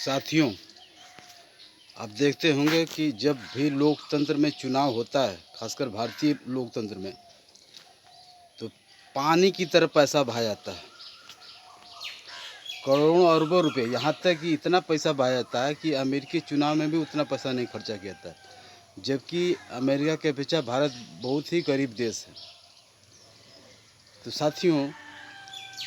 साथियों, आप देखते होंगे कि जब भी लोकतंत्र में चुनाव होता है, खासकर भारतीय लोकतंत्र में, तो पानी की तरह पैसा बहाया जाता है। करोड़ों अरबों रुपए, यहाँ तक कि इतना पैसा बहाया जाता है कि अमेरिकी चुनाव में भी उतना पैसा नहीं खर्चा किया जाता है, जबकि अमेरिका के अपेक्षा भारत बहुत ही गरीब देश है। तो साथियों,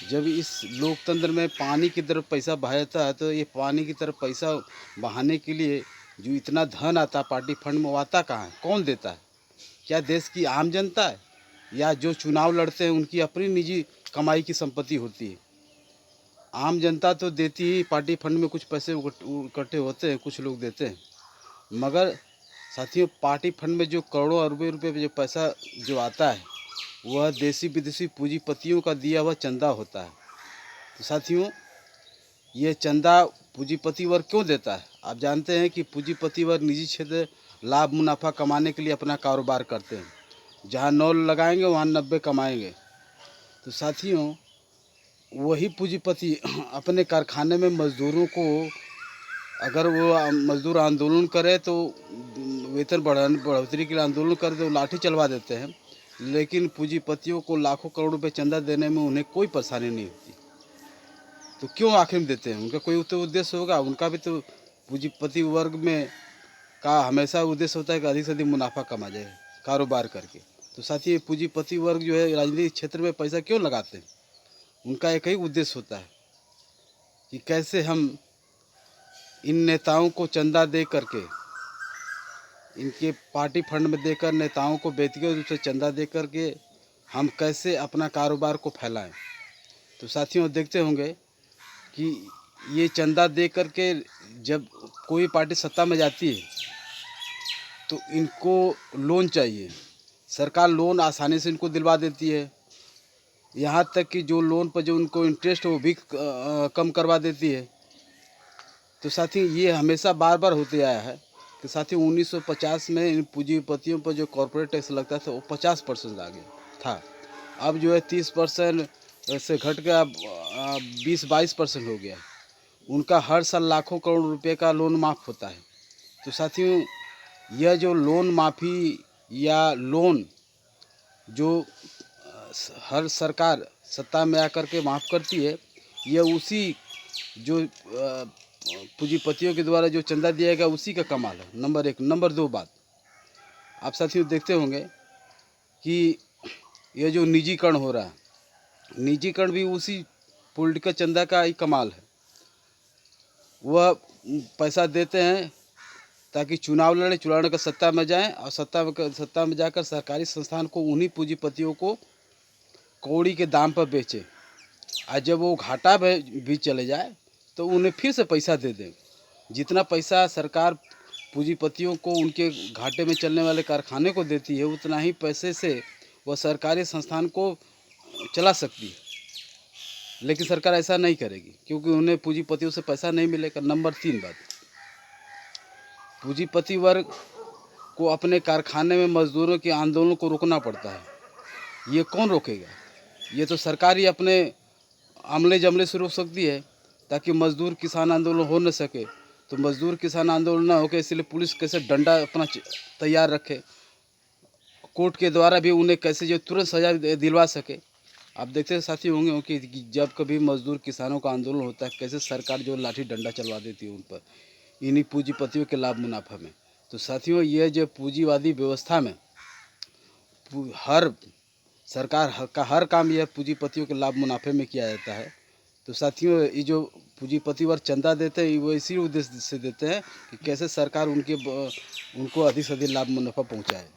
जब इस लोकतंत्र में पानी की तरफ पैसा बहाया जाता है, तो ये पानी की तरफ पैसा बहाने के लिए जो इतना धन आता है पार्टी फंड में, वो आता कहाँ है? कौन देता है? क्या देश की आम जनता है, या जो चुनाव लड़ते हैं उनकी अपनी निजी कमाई की संपत्ति होती है? आम जनता तो देती ही, पार्टी फंड में कुछ पैसे इकट्ठे होते हैं, कुछ लोग देते हैं, मगर साथियों, पार्टी फंड में जो करोड़ों अरबों रुपये जो पैसा जो आता है, वह देसी विदेशी पूंजीपतियों का दिया हुआ चंदा होता है। तो साथियों, ये चंदा पूंजीपति वर्ग क्यों देता है? आप जानते हैं कि पूंजीपति वर्ग निजी क्षेत्र लाभ मुनाफा कमाने के लिए अपना कारोबार करते हैं। जहाँ 9 लगाएंगे वहाँ 90 कमाएंगे। तो साथियों, वही पूंजीपति अपने कारखाने में मज़दूरों को, अगर वो मज़दूर आंदोलन करे तो वेतन बढ़ोतरी के लिए आंदोलन करे तो लाठी चलवा देते हैं, लेकिन पूंजीपतियों को लाखों करोड़ रुपए चंदा देने में उन्हें कोई परेशानी नहीं होती। तो क्यों आखिर में देते हैं? उनका कोई तो उद्देश्य होगा। उनका भी तो पूंजीपति वर्ग में का हमेशा उद्देश्य होता है कि अधिक से अधिक मुनाफा कमा जाए कारोबार करके। तो साथ ही पूंजीपति वर्ग जो है राजनीतिक क्षेत्र में पैसा क्यों लगाते हैं? उनका एक ही उद्देश्य होता है कि कैसे हम इन नेताओं को चंदा दे करके, इनके पार्टी फंड में देकर नेताओं को व्यक्तिगत रूप से चंदा दे करके हम कैसे अपना कारोबार को फैलाएं। तो साथियों, देखते होंगे कि ये चंदा दे करके जब कोई पार्टी सत्ता में जाती है तो इनको लोन चाहिए। सरकार लोन आसानी से इनको दिलवा देती है, यहाँ तक कि जो लोन पर जो उनको इंटरेस्ट है वो भी कम करवा देती है। तो साथियों, ये हमेशा बार बार होते आया है कि साथियों 1950 में इन पूंजीपतियों पर जो कॉर्पोरेट टैक्स लगता था वो 50% आ गया था। अब जो है 30% से घट के अब 20-22% हो गया। उनका हर साल लाखों करोड़ रुपए का लोन माफ़ होता है। तो साथियों, यह जो लोन माफ़ी या लोन जो हर सरकार सत्ता में आकर के माफ़ करती है, यह उसी जो पूंजीपतियों के द्वारा जो चंदा दिया गया उसी का कमाल है, नंबर 1। नंबर 2 बात, आप साथियों देखते होंगे कि ये जो निजीकरण हो रहा है, निजीकरण भी उसी पॉलिटिकल चंदा का ही कमाल है। वह पैसा देते हैं ताकि चुनाव लड़े, चुनाव लड़कर सत्ता में जाएं और सत्ता में जाकर सरकारी संस्थान को उन्हीं पूंजीपतियों को कौड़ी के दाम पर बेचे, और जब वो घाटा भी चले जाए तो उन्हें फिर से पैसा दे दें। जितना पैसा सरकार पूंजीपतियों को उनके घाटे में चलने वाले कारखाने को देती है, उतना ही पैसे से वह सरकारी संस्थान को चला सकती है, लेकिन सरकार ऐसा नहीं करेगी क्योंकि उन्हें पूंजीपतियों से पैसा नहीं मिलेगा। नंबर 3 बात, पूंजीपति वर्ग को अपने कारखाने में मजदूरों के आंदोलन को रोकना पड़ता है। ये कौन रोकेगा? ये तो सरकार ही अपने अमले जमले से रोक सकती है ताकि मजदूर किसान आंदोलन हो न सके। तो मजदूर किसान आंदोलन ना होके इसलिए पुलिस कैसे डंडा अपना तैयार रखे, कोर्ट के द्वारा भी उन्हें कैसे जो तुरंत सजा दिलवा सके। आप देखते साथी होंगे कि जब कभी मजदूर किसानों का आंदोलन होता है, कैसे सरकार जो लाठी डंडा चलवा देती है उन पर, इन्हीं पूंजीपतियों के लाभ मुनाफा में। तो साथियों, ये जो पूंजीवादी व्यवस्था में हर सरकार का हर काम यह पूंजीपतियों के लाभ मुनाफे में किया जाता है। तो साथियों, ये जो पूंजीपति वर्ग चंदा देते हैं वो इसी उद्देश्य से देते हैं कि कैसे सरकार उनको अधिक से अधिक लाभ मुनाफा पहुँचाए।